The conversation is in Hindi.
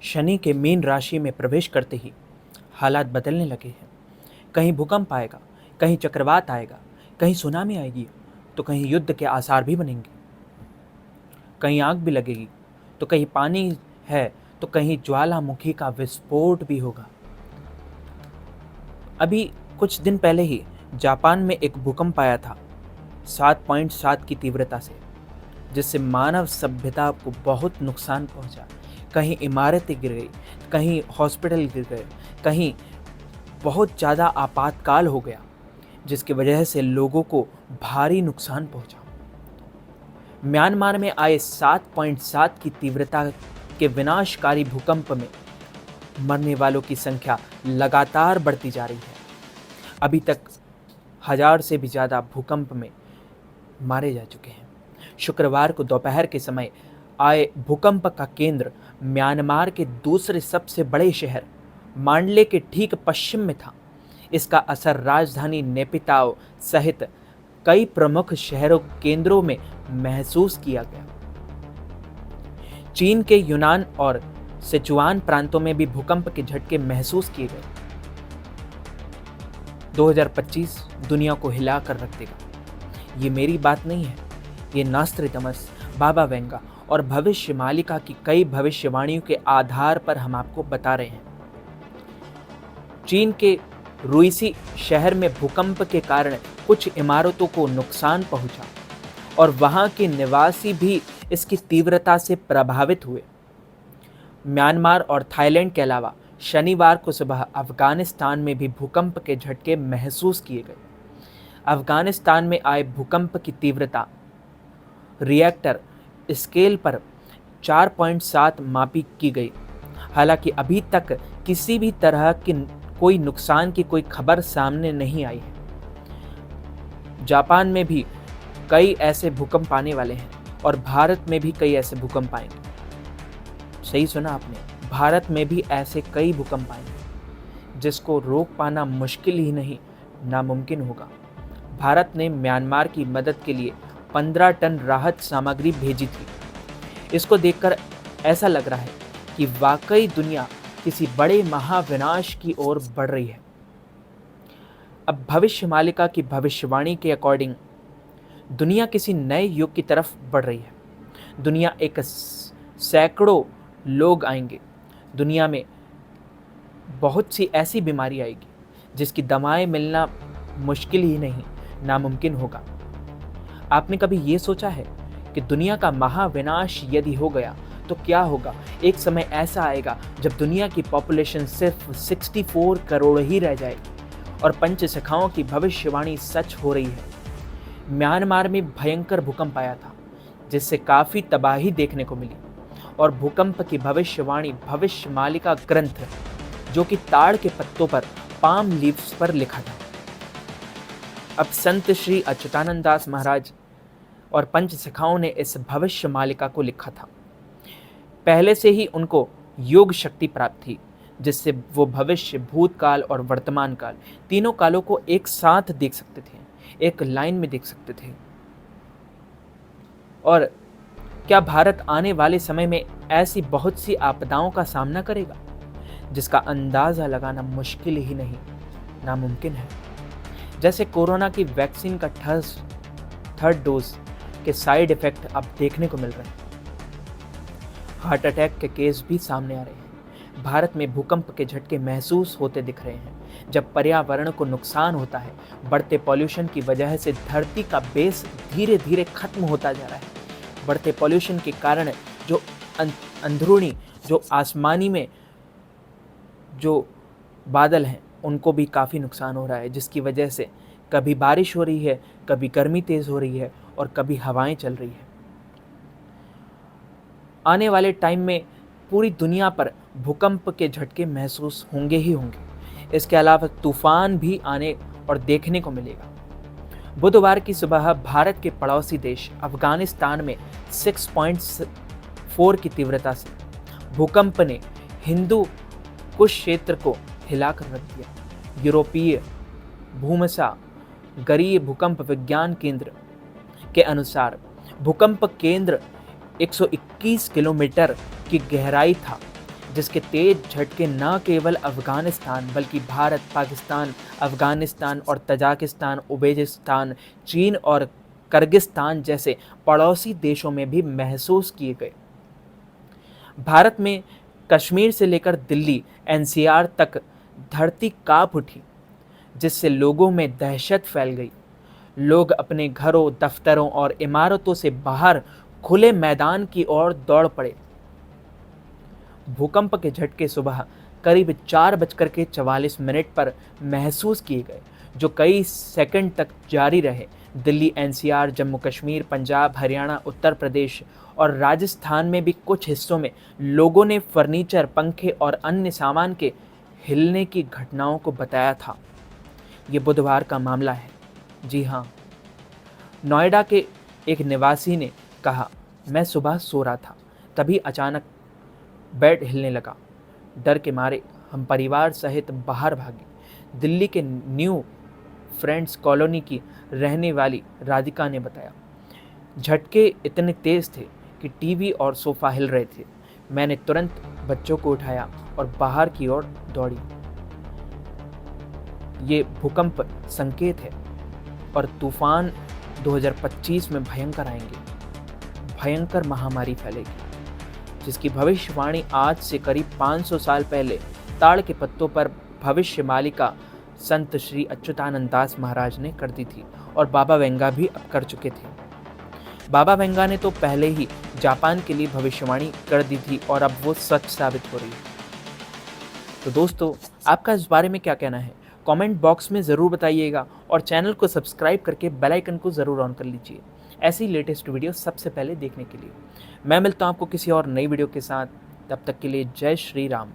शनि के मीन राशि में प्रवेश करते ही हालात बदलने लगे हैं। कहीं भूकंप आएगा, कहीं चक्रवात आएगा, कहीं सुनामी आएगी, तो कहीं युद्ध के आसार भी बनेंगे। कहीं आग भी लगेगी, तो कहीं पानी है, तो कहीं ज्वालामुखी का विस्फोट भी होगा। अभी कुछ दिन पहले ही जापान में एक भूकंप आया था 7.7 की तीव्रता से, जिससे मानव सभ्यता को बहुत नुकसान पहुंचा। कहीं इमारतें गिर गई, कहीं हॉस्पिटल गिर गए, कहीं बहुत ज़्यादा आपातकाल हो गया, जिसकी वजह से लोगों को भारी नुकसान पहुंचा। म्यांमार में आए 7.7 की तीव्रता के विनाशकारी भूकंप में मरने वालों की संख्या लगातार बढ़ती जा रही है। अभी तक 1000 से भी ज़्यादा भूकंप में मारे जा चुके हैं। शुक्रवार को दोपहर के समय आए भूकंप का केंद्र म्यांमार के दूसरे सबसे बड़े शहर मांडले के ठीक पश्चिम में था। इसका असर राजधानी नेपिताओ सहित कई प्रमुख शहरों केंद्रों में महसूस किया गया। चीन के यूनान और सिचुआन प्रांतों में भी भूकंप के झटके महसूस किए गए। 2025 दुनिया को हिला कर रख देगा। ये मेरी बात नहीं है, ये नास्ट्रेडमस, बाबा वेंगा और भविष्य मालिका की कई भविष्यवाणियों के आधार पर हम आपको बता रहे हैं। चीन के रुइसी शहर में भूकंप के कारण कुछ इमारतों को नुकसान पहुंचा और वहां के निवासी भी इसकी तीव्रता से प्रभावित हुए। म्यांमार और थाईलैंड के अलावा शनिवार को सुबह अफगानिस्तान में भी भूकंप के झटके महसूस किए गए। अफगानिस्तान में आए भूकंप की तीव्रता रिएक्टर स्केल पर 4.7 मापी की गई। हालांकि अभी तक किसी भी तरह की कोई नुकसान की कोई खबर सामने नहीं आई है। जापान में भी कई ऐसे भूकंप आने वाले हैं और भारत में भी कई ऐसे भूकंप आएंगे। सही सुना आपने, भारत में भी ऐसे कई भूकंप आएंगे जिसको रोक पाना मुश्किल ही नहीं, नामुमकिन होगा। भारत ने म्यांमार की मदद के लिए 15 टन राहत सामग्री भेजी थी। इसको देखकर ऐसा लग रहा है कि वाकई दुनिया किसी बड़े महाविनाश की ओर बढ़ रही है। अब भविष्य मालिका की भविष्यवाणी के अकॉर्डिंग दुनिया किसी नए युग की तरफ बढ़ रही है। दुनिया एक सैकड़ों लोग आएंगे। दुनिया में बहुत सी ऐसी बीमारी आएगी जिसकी दवाएं मिलना मुश्किल ही नहीं, नामुमकिन होगा। आपने कभी ये सोचा है कि दुनिया का महाविनाश यदि हो गया तो क्या होगा? एक समय ऐसा आएगा जब दुनिया की पॉपुलेशन सिर्फ 64 करोड़ ही रह जाएगी और पंचसखाओं की भविष्यवाणी सच हो रही है। म्यांमार में भयंकर भूकंप आया था जिससे काफ़ी तबाही देखने को मिली और भूकंप की भविष्यवाणी भविष्य मालिका ग्रंथ, जो कि ताड़ के पत्तों पर पाम लीव्स पर लिखा था। अब संत श्री अच्युतानंद दास महाराज और पंचसखाओं ने इस भविष्य मालिका को लिखा था। पहले से ही उनको योग शक्ति प्राप्त थी, जिससे वो भविष्य, भूतकाल और वर्तमान काल तीनों कालों को एक साथ देख सकते थे, एक लाइन में देख सकते थे। और क्या भारत आने वाले समय में ऐसी बहुत सी आपदाओं का सामना करेगा जिसका अंदाज़ा लगाना मुश्किल ही नहीं, नामुमकिन है। जैसे कोरोना की वैक्सीन का थर्ड डोज के साइड इफ़ेक्ट अब देखने को मिल रहे हैं। हार्ट अटैक के केस भी सामने आ रहे हैं। भारत में भूकंप के झटके महसूस होते दिख रहे हैं। जब पर्यावरण को नुकसान होता है, बढ़ते पॉल्यूशन की वजह से धरती का बेस धीरे धीरे खत्म होता जा रहा है। बढ़ते पॉल्यूशन के कारण जो अंदरूनी, जो आसमानी में जो बादल हैं, उनको भी काफ़ी नुकसान हो रहा है, जिसकी वजह से कभी बारिश हो रही है, कभी गर्मी तेज़ हो रही है और कभी हवाएं चल रही है। आने वाले टाइम में पूरी दुनिया पर भूकंप के झटके महसूस होंगे ही होंगे। इसके अलावा तूफान भी आने और देखने को मिलेगा। बुधवार की सुबह भारत के पड़ोसी देश अफगानिस्तान में 6.4 की तीव्रता से भूकंप ने हिंदू कुश क्षेत्र को हिलाकर रख दिया। यूरोपीय भूमसा गरीय भूकंप विज्ञान केंद्र के अनुसार भूकंप केंद्र 121 किलोमीटर की गहराई था, जिसके तेज झटके न केवल अफगानिस्तान बल्कि भारत, पाकिस्तान, अफगानिस्तान और तजाकिस्तान, उज्बेकिस्तान, चीन और किर्गिस्तान जैसे पड़ोसी देशों में भी महसूस किए गए। भारत में कश्मीर से लेकर दिल्ली एनसीआर तक धरती कांप उठी, जिससे लोगों में दहशत फैल गई। लोग अपने घरों, दफ्तरों और इमारतों से बाहर खुले मैदान की ओर दौड़ पड़े। भूकंप के झटके सुबह करीब 4:44 पर महसूस किए गए, जो कई सेकंड तक जारी रहे। दिल्ली एनसीआर, जम्मू कश्मीर, पंजाब, हरियाणा, उत्तर प्रदेश और राजस्थान में भी कुछ हिस्सों में लोगों ने फर्नीचर, पंखे और अन्य सामान के हिलने की घटनाओं को बताया था। ये बुधवार का मामला है। जी हाँ, नोएडा के एक निवासी ने कहा, मैं सुबह सो रहा था, तभी अचानक बेड हिलने लगा। डर के मारे हम परिवार सहित बाहर भागे। दिल्ली के न्यू फ्रेंड्स कॉलोनी की रहने वाली राधिका ने बताया, झटके इतने तेज थे कि टीवी और सोफा हिल रहे थे। मैंने तुरंत बच्चों को उठाया और बाहर की ओर दौड़ी। ये भूकंप संकेत है और तूफान 2025 में भयंकर आएंगे। भयंकर महामारी फैलेगी, जिसकी भविष्यवाणी आज से करीब 500 साल पहले ताड़ के पत्तों पर भविष्यमालिका संत श्री अच्युतानंद दास महाराज ने कर दी थी और बाबा वेंगा भी अब कर चुके थे। बाबा वेंगा ने तो पहले ही जापान के लिए भविष्यवाणी कर दी थी और अब वो सच साबित हो रही है। तो दोस्तों, आपका इस बारे में क्या कहना है? कमेंट बॉक्स में ज़रूर बताइएगा और चैनल को सब्सक्राइब करके बेल आइकन को ज़रूर ऑन कर लीजिए, ऐसी लेटेस्ट वीडियो सबसे पहले देखने के लिए। मैं मिलता हूँ आपको किसी और नई वीडियो के साथ। तब तक के लिए जय श्री राम।